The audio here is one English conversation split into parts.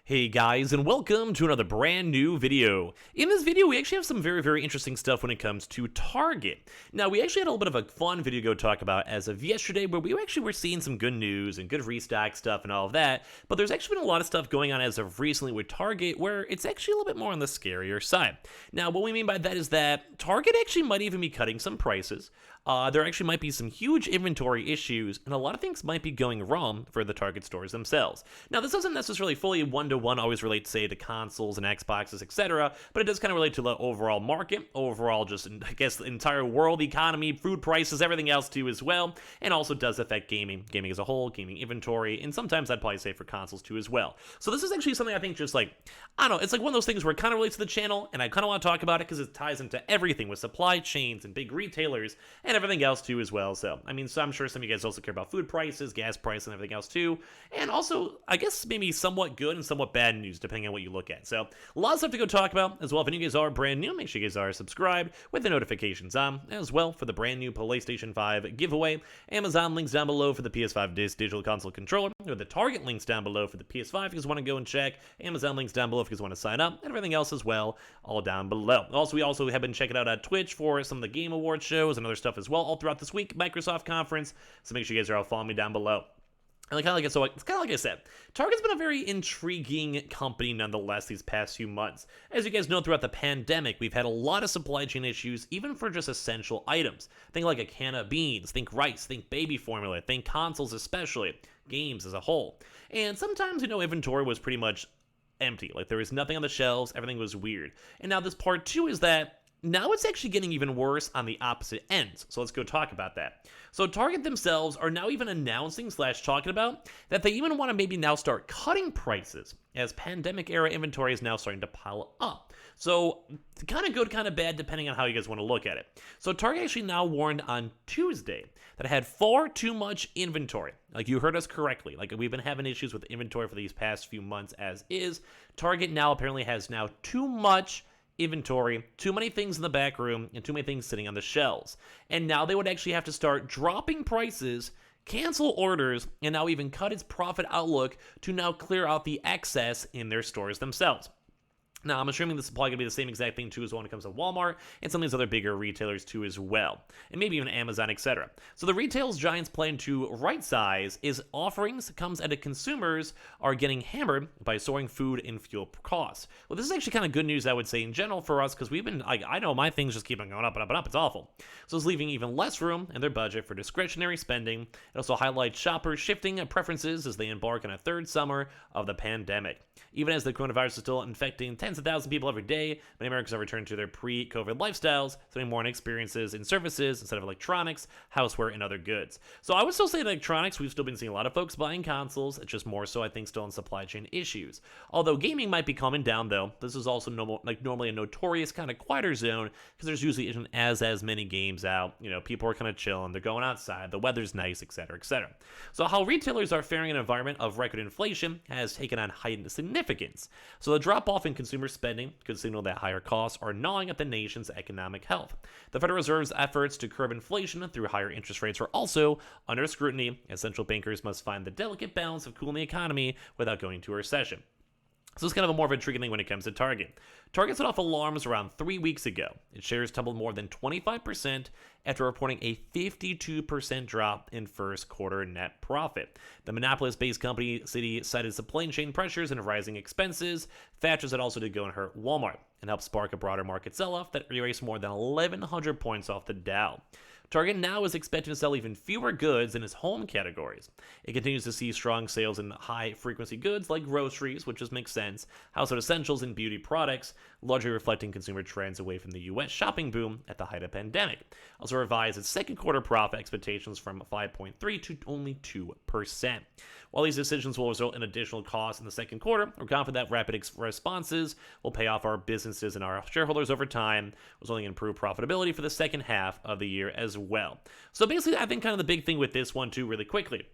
Hey guys, and welcome to another brand new video. In this video, we actually have some very interesting stuff when it comes to Target. Now, we actually had a little bit of a fun video to go talk about as of yesterday, where we actually were seeing some good news and good restock stuff and all of that, but there's actually been a lot of stuff going on as of recently with Target where it's actually a little bit more on the scarier side. Now, what we mean by that is that Target actually might even be cutting some prices. There actually might be some huge inventory issues, and a lot of things might be going wrong for the Target stores themselves. Now, this doesn't necessarily fully one-to-one always relate, say, to consoles and Xboxes, etc., but it does kind of relate to the overall market, overall just, I guess, the entire world economy, food prices, everything else too as well, and also does affect gaming as a whole, gaming inventory, and sometimes I'd probably say for consoles too as well. So this is actually something I think just like, I don't know, it's like one of those things where it kind of relates to the channel, and I kind of want to talk about it because it ties into everything with supply chains and big retailers, and everything else too as well. So I'm sure some of you guys also care about food prices, gas prices, and everything else too, and also I guess maybe somewhat good and somewhat bad news depending on what you look at. So a lot of stuff to go talk about as well. If any of you guys are brand new, make sure you guys are subscribed with the notifications on as well for the brand new PlayStation 5 giveaway. Amazon links down below for the PS5 digital console controller, or the Target links down below for the PS5 if you guys want to go and check. Amazon links down below if you guys want to sign up, and everything else as well, all down below. Also, we also have been checking out Twitch for some of the Game Awards shows and other stuff as well all throughout this week, Microsoft conference, so make sure you guys are all following me down below. And so it's kind of like I said, Target's been a very intriguing company nonetheless these past few months. As you guys know, throughout the pandemic, we've had a lot of supply chain issues, even for just essential items. Think like a can of beans, think rice, think baby formula, think consoles especially, games as a whole. And sometimes, inventory was pretty much empty. Like there was nothing on the shelves, everything was weird. And now this part two is that now it's actually getting even worse on the opposite ends, so let's go talk about that. So Target themselves are now even announcing / talking about that they even want to maybe now start cutting prices as pandemic era inventory is now starting to pile up. So kind of good, kind of bad, depending on how you guys want to look at it. So Target actually now warned on Tuesday that it had far too much inventory. Like you heard us correctly. Like we've been having issues with inventory for these past few months as is. Target now apparently has now too much inventory, too many things in the back room, and too many things sitting on the shelves. And now they would actually have to start dropping prices, cancel orders, and now even cut its profit outlook to now clear out the excess in their stores themselves. Now, I'm assuming this is probably going to be the same exact thing, too, as when it comes to Walmart and some of these other bigger retailers, too, as well. And maybe even Amazon, etc. So the retail giants plan to right-size is offerings comes at consumers are getting hammered by soaring food and fuel costs. Well, this is actually kind of good news, I would say, in general for us, because we've been, I know my things just keep on going up and up and up. It's awful. So it's leaving even less room in their budget for discretionary spending. It also highlights shoppers shifting preferences as they embark on a third summer of the pandemic. Even as the coronavirus is still infecting tens of thousands of people every day, many Americans have returned to their pre-COVID lifestyles, spending more on experiences and services instead of electronics, houseware, and other goods. So I would still say electronics, we've still been seeing a lot of folks buying consoles. It's just more so, I think, still in supply chain issues. Although gaming might be calming down, though, this is also normally a notorious kind of quieter zone because there's usually isn't as many games out. People are kind of chilling, they're going outside, the weather's nice, etc., etc. So how retailers are faring in an environment of record inflation has taken on heightened significance. So the drop-off in consumer spending could signal that higher costs are gnawing at the nation's economic health. The Federal Reserve's efforts to curb inflation through higher interest rates are also under scrutiny, as central bankers must find the delicate balance of cooling the economy without going into a recession. So it's kind of a more of a tricky thing when it comes to Target. Target set off alarms around 3 weeks ago. Its shares tumbled more than 25% after reporting a 52% drop in first quarter net profit. The Minneapolis-based company cited supply chain pressures and rising expenses, factors that also did go and hurt Walmart, and helped spark a broader market sell-off that erased more than 1,100 points off the Dow. Target now is expected to sell even fewer goods in its home categories. It continues to see strong sales in high-frequency goods like groceries, which just makes sense, household essentials, and beauty products, largely reflecting consumer trends away from the U.S. shopping boom at the height of the pandemic. Also revised its second quarter profit expectations from 5.3% to only 2%. While these decisions will result in additional costs in the second quarter, we're confident that rapid responses will pay off our businesses and our shareholders over time, resulting in improved profitability for the second half of the year as well. So basically, I think kind of the big thing with this one too, really quickly,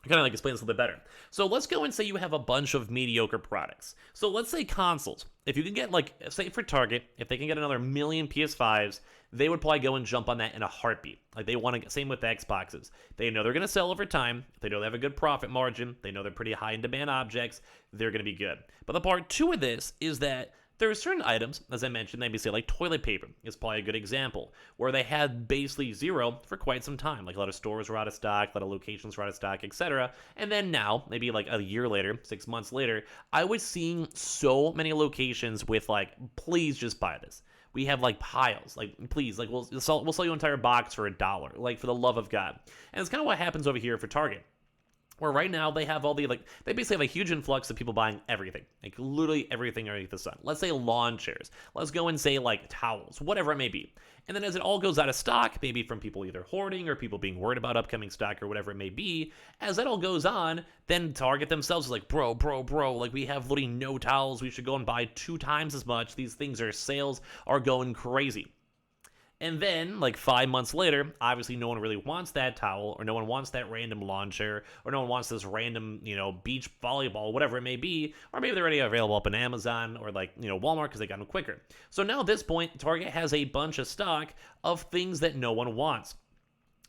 kind of like explain this a little bit better. So let's go and say you have a bunch of mediocre products. So let's say consoles. If you can get, like, say for Target, if they can get another million PS5s, they would probably go and jump on that in a heartbeat. Like, they want to, same with the Xboxes. They know they're going to sell over time. They know they have a good profit margin. They know they're pretty high in demand objects. They're going to be good. But the part two of this is that there are certain items, as I mentioned, maybe say like toilet paper is probably a good example, where they had basically zero for quite some time. Like a lot of stores were out of stock, a lot of locations were out of stock, etc. And then now, maybe like a year later, 6 months later, I was seeing so many locations with like, please just buy this. We have like piles, like please, like we'll sell you an entire box for $1, like for the love of God. And it's kind of what happens over here for Target, where right now they have all the, like, they basically have a huge influx of people buying everything, like literally everything underneath the sun. Let's say lawn chairs, let's go and say like towels, whatever it may be. And then as it all goes out of stock, maybe from people either hoarding or people being worried about upcoming stock or whatever it may be, as that all goes on, then Target themselves is like, bro, like we have literally no towels, we should go and buy 2 times as much. These things, are sales are going crazy. And then, like 5 months later, obviously no one really wants that towel, or no one wants that random lawn chair, or no one wants this random, beach volleyball, whatever it may be, or maybe they're already available up on Amazon or like, Walmart because they got them quicker. So now at this point, Target has a bunch of stock of things that no one wants.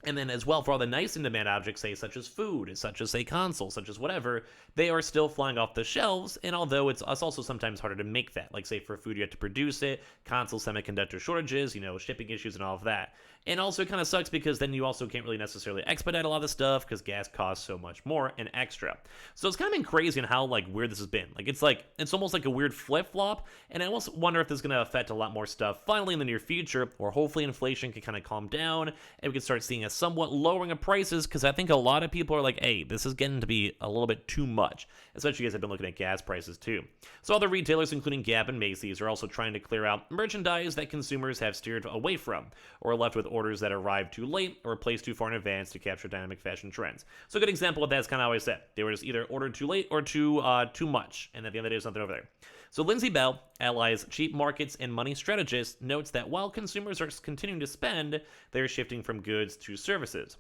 And then as well, for all the nice in-demand objects, say, such as food, such as, say, consoles, such as whatever, they are still flying off the shelves, and although it's also sometimes harder to make that. Like, say, for food, you have to produce it, console semiconductor shortages, shipping issues and all of that. And also, it kind of sucks because then you also can't really necessarily expedite a lot of the stuff because gas costs so much more and extra. So it's kind of been crazy in how, like, weird this has been. Like, it's almost like a weird flip-flop, and I almost wonder if this is going to affect a lot more stuff finally in the near future, or hopefully inflation can kind of calm down, and we can start seeing a somewhat lowering of prices, because I think a lot of people are like, hey, this is getting to be a little bit too much, especially as I've been looking at gas prices too. So other retailers, including Gap and Macy's, are also trying to clear out merchandise that consumers have steered away from, or left with orders that arrived too late or placed too far in advance to capture dynamic fashion trends. So a good example of that is kind of how I said. They were just either ordered too late or too much, and at the end of the day, there's nothing over there. So Lindsay Bell, Ally's cheap markets and money strategist, notes that while consumers are continuing to spend, they're shifting from goods to services.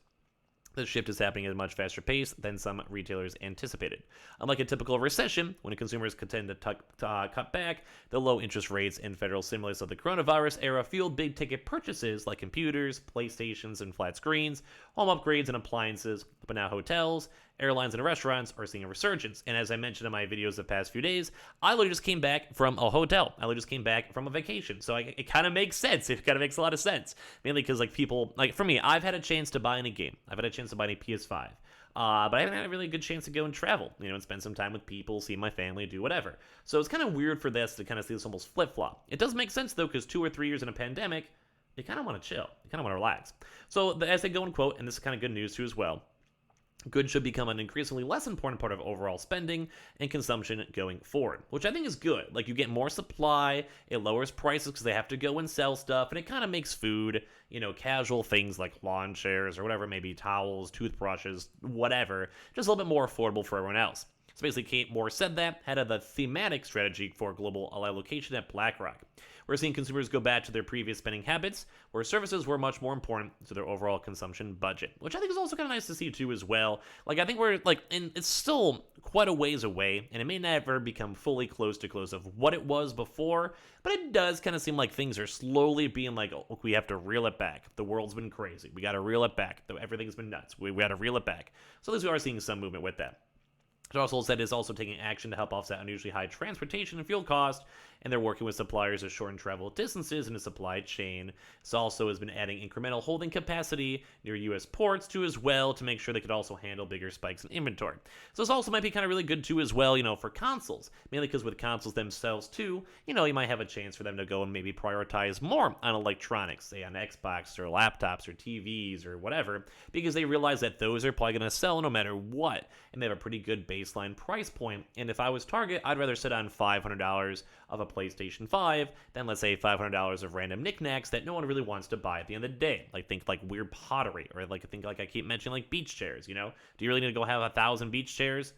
This shift is happening at a much faster pace than some retailers anticipated. Unlike a typical recession, when consumers tend to cut back, the low interest rates and federal stimulus of the coronavirus era fueled big ticket purchases like computers, PlayStations, and flat screens, home upgrades and appliances, but now hotels, airlines, and restaurants are seeing a resurgence. And as I mentioned in my videos the past few days, I literally just came back from a hotel. I literally just came back from a vacation. So it kind of makes sense. It kind of makes a lot of sense. Mainly because, like, people, like, for me, I've had a chance to buy any game. I've had a chance to buy any PS5. But I haven't had a really good chance to go and travel, and spend some time with people, see my family, do whatever. So it's kind of weird for this to kind of see this almost flip-flop. It does make sense, though, because 2 or 3 years in a pandemic, you kind of want to chill. You kind of want to relax. So as they go and quote, and this is kind of good news, too, as well, goods should become an increasingly less important part of overall spending and consumption going forward, which I think is good. Like, you get more supply, it lowers prices because they have to go and sell stuff, and it kind of makes food, casual things like lawn chairs or whatever, maybe towels, toothbrushes, whatever, just a little bit more affordable for everyone else. So basically, Kate Moore said that, head of the thematic strategy for global allocation at BlackRock. We're seeing consumers go back to their previous spending habits, where services were much more important to their overall consumption budget, which I think is also kind of nice to see too as well. Like, I think we're and it's still quite a ways away, and it may never become fully close of what it was before, but it does kind of seem like things are slowly being like, oh, we have to reel it back. The world's been crazy. We got to reel it back. Everything's been nuts. We got to reel it back. So at least we are seeing some movement with that. It also said it's also taking action to help offset unusually high transportation and fuel costs, and they're working with suppliers to shorten travel distances in the supply chain. This also has been adding incremental holding capacity near U.S. ports too as well to make sure they could also handle bigger spikes in inventory. So this also might be kind of really good too as well, for consoles, mainly because with consoles themselves too, you might have a chance for them to go and maybe prioritize more on electronics, say on Xbox or laptops or TVs or whatever, because they realize that those are probably going to sell no matter what, and they have a pretty good baseline price point. And if I was Target, I'd rather sit on $500 of a PlayStation 5 than, let's say, $500 of random knickknacks that no one really wants to buy at the end of the day. Like, think like weird pottery, or I keep mentioning, like beach chairs. Do you really need to go have 1,000 beach chairs?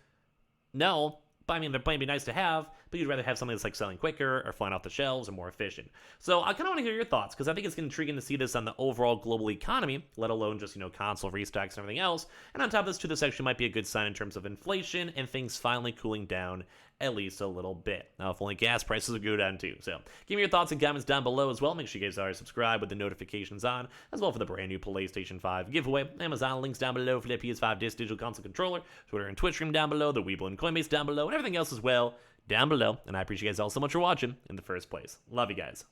No, But I mean, they might be nice to have, but you'd rather have something that's like selling quicker or flying off the shelves or more efficient. So I kind of want to hear your thoughts, because I think it's intriguing to see this on the overall global economy, let alone just, console restocks and everything else. And on top of this, too, this actually might be a good sign in terms of inflation and things finally cooling down at least a little bit. Now, if only gas prices would go down too. So give me your thoughts and comments down below as well. Make sure you guys are subscribed with the notifications on, as well for the brand new PlayStation 5 giveaway. Amazon links down below for the PS5 Digital Console Controller, Twitter and Twitch stream down below, the Weeble and Coinbase down below, and everything else as well down below. And I appreciate you guys all so much for watching in the first place. Love you guys.